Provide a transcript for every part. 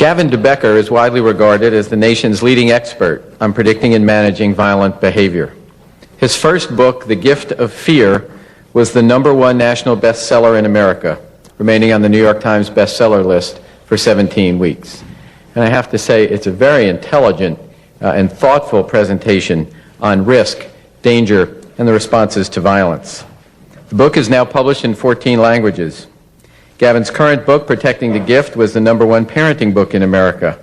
Gavin de Becker is widely regarded as the nation's leading expert on predicting and managing violent behavior. His first book, The Gift of Fear, was the #1 national bestseller in America, remaining on the New York Times bestseller list for 17 weeks. And I have to say, it's a very intelligent and thoughtful presentation on risk, danger, and the responses to violence. The book is now published in 14 languages. Gavin's current book, Protecting the Gift, was the #1 parenting book in America.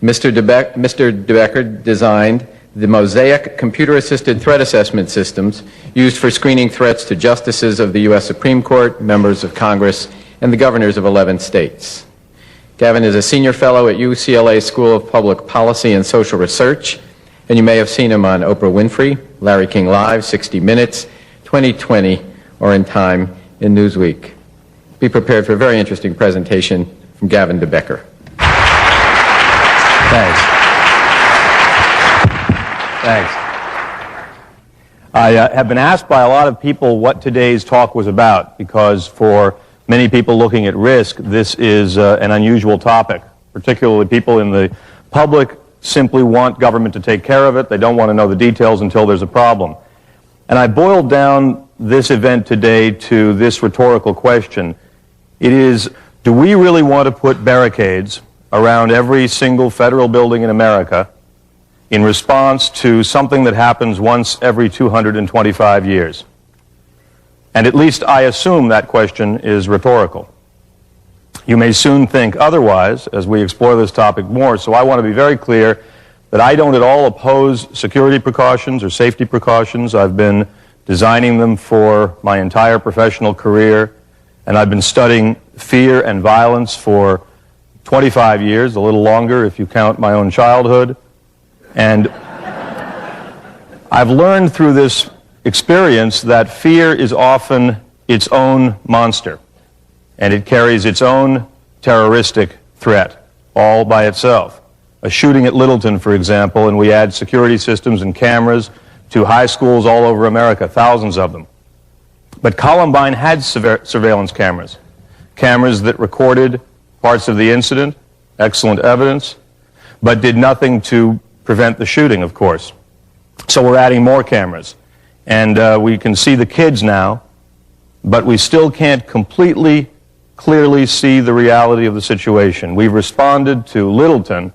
Mr. de Becker designed the Mosaic computer-assisted threat assessment systems used for screening threats to justices of the U.S. Supreme Court, members of Congress, and the governors of 11 states. Gavin is a senior fellow at UCLA School of Public Policy and Social Research, and you may have seen him on Oprah Winfrey, Larry King Live, 60 Minutes, 2020, or in Time in Newsweek. Be prepared for a very interesting presentation from Gavin de Becker. Thanks. Thanks. I have been asked by a lot of people what today's talk was about, because for many people looking at risk, this is an unusual topic. Particularly people in the public simply want government to take care of it. They don't want to know the details until there's a problem. And I boiled down this event today to this rhetorical question. It is, do we really want to put barricades around every single federal building in America in response to something that happens once every 225 years? And at least I assume that question is rhetorical. You may soon think otherwise as we explore this topic more, so I want to be very clear that I don't at all oppose security precautions or safety precautions. I've been designing them for my entire professional career, and I've been studying fear and violence for 25 years, a little longer if you count my own childhood. And I've learned through this experience that fear is often its own monster, and it carries its own terroristic threat all by itself. A shooting at Littleton, for example, and we add security systems and cameras to high schools all over America, thousands of them. But Columbine had surveillance cameras, cameras that recorded parts of the incident, excellent evidence, but did nothing to prevent the shooting, of course. So we're adding more cameras. And we can see the kids now, but we still can't completely, clearly see the reality of the situation. We've responded to Littleton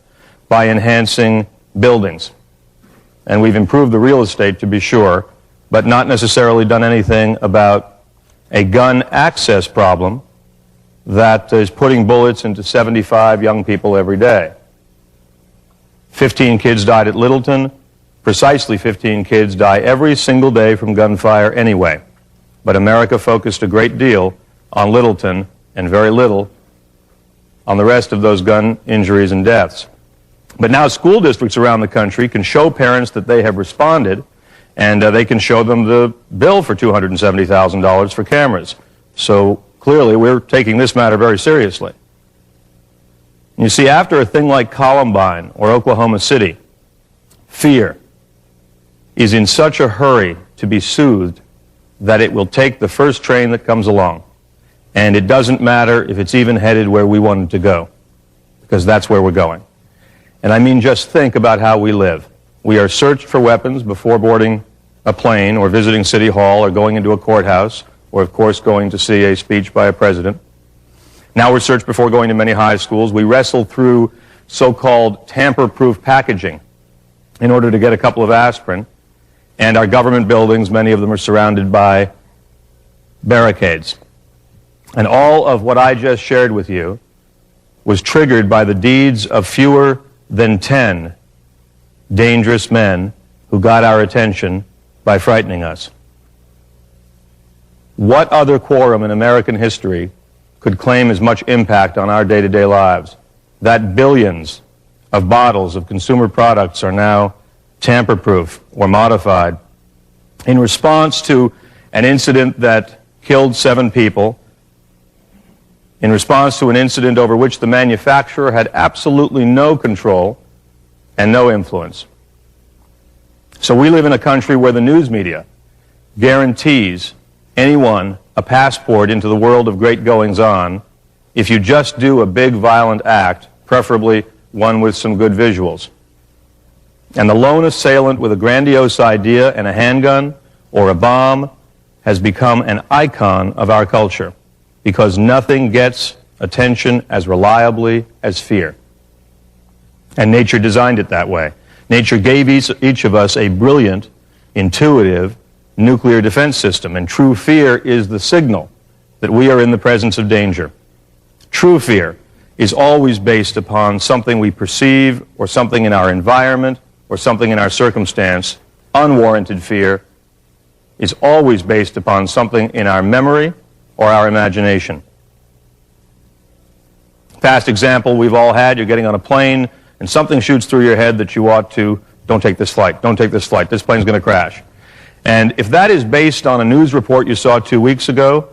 by enhancing buildings. And we've improved the real estate, to be sure, but not necessarily done anything about a gun access problem that is putting bullets into 75 young people every day. 15 kids died at Littleton. Precisely 15 kids die every single day from gunfire anyway. But America focused a great deal on Littleton and very little on the rest of those gun injuries and deaths. But now school districts around the country can show parents that they have responded, and they can show them the bill for $270,000 for cameras. So clearly we're taking this matter very seriously. You see, after a thing like Columbine or Oklahoma City, fear is in such a hurry to be soothed that it will take the first train that comes along. And it doesn't matter if it's even headed where we want it to go, because that's where we're going. And I mean, just think about how we live. We are searched for weapons before boarding a plane or visiting City Hall or going into a courthouse or, of course, going to see a speech by a president. Now we're searched before going to many high schools. We wrestle through so-called tamper-proof packaging in order to get a couple of aspirin. And our government buildings, many of them are surrounded by barricades. And all of what I just shared with you was triggered by the deeds of fewer than 10 dangerous men who got our attention by frightening us. What other quorum in American history could claim as much impact on our day-to-day lives? That billions of bottles of consumer products are now tamper-proof or modified in response to an incident that killed 7 people, in response to an incident over which the manufacturer had absolutely no control and no influence. So we live in a country where the news media guarantees anyone a passport into the world of great goings-on if you just do a big violent act preferably one with some good visuals. And the lone assailant with a grandiose idea and a handgun or a bomb has become an icon of our culture, because nothing gets attention as reliably as fear. And nature designed it that way. Nature gave each of us a brilliant, intuitive nuclear defense system, and true fear is the signal that we are in the presence of danger. True fear is always based upon something we perceive, or something in our environment, or something in our circumstance. Unwarranted fear is always based upon something in our memory or our imagination. Past example we've all had: you're getting on a plane and something shoots through your head that you ought to, don't take this flight, don't take this flight, this plane's going to crash. And if that is based on a news report you saw 2 weeks ago,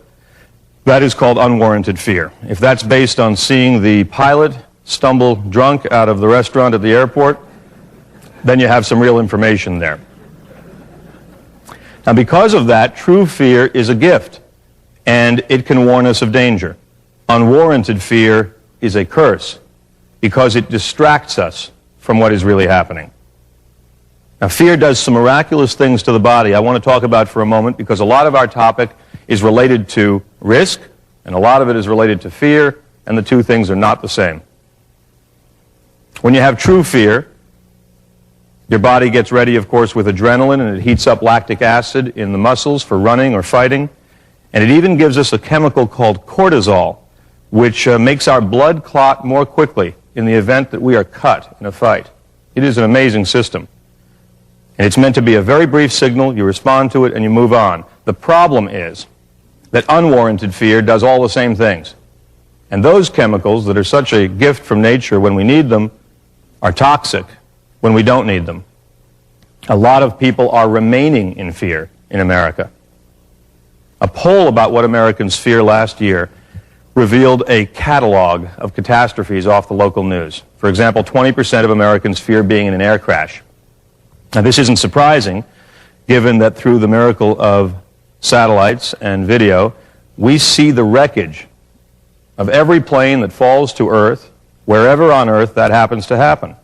that is called unwarranted fear. If that's based on seeing the pilot stumble drunk out of the restaurant at the airport, then you have some real information there. Now, because of that, true fear is a gift, and it can warn us of danger. Unwarranted fear is a curse, because it distracts us from what is really happening. Now, fear does some miraculous things to the body I want to talk about for a moment, because a lot of our topic is related to risk, and a lot of it is related to fear, and the two things are not the same. When you have true fear, your body gets ready, of course, with adrenaline, and it heats up lactic acid in the muscles for running or fighting. And it even gives us a chemical called cortisol, which makes our blood clot more quickly in the event that we are cut in a fight. It is an amazing system. And it's meant to be a very brief signal. You respond to it and you move on. The problem is that unwarranted fear does all the same things. And those chemicals that are such a gift from nature when we need them are toxic when we don't need them. A lot of people are remaining in fear in America. A poll about what Americans fear last year revealed a catalog of catastrophes off the local news. For example, 20% of Americans fear being in an air crash. Now, this isn't surprising, given that through the miracle of satellites and video, we see the wreckage of every plane that falls to Earth, wherever on Earth that happens to happen.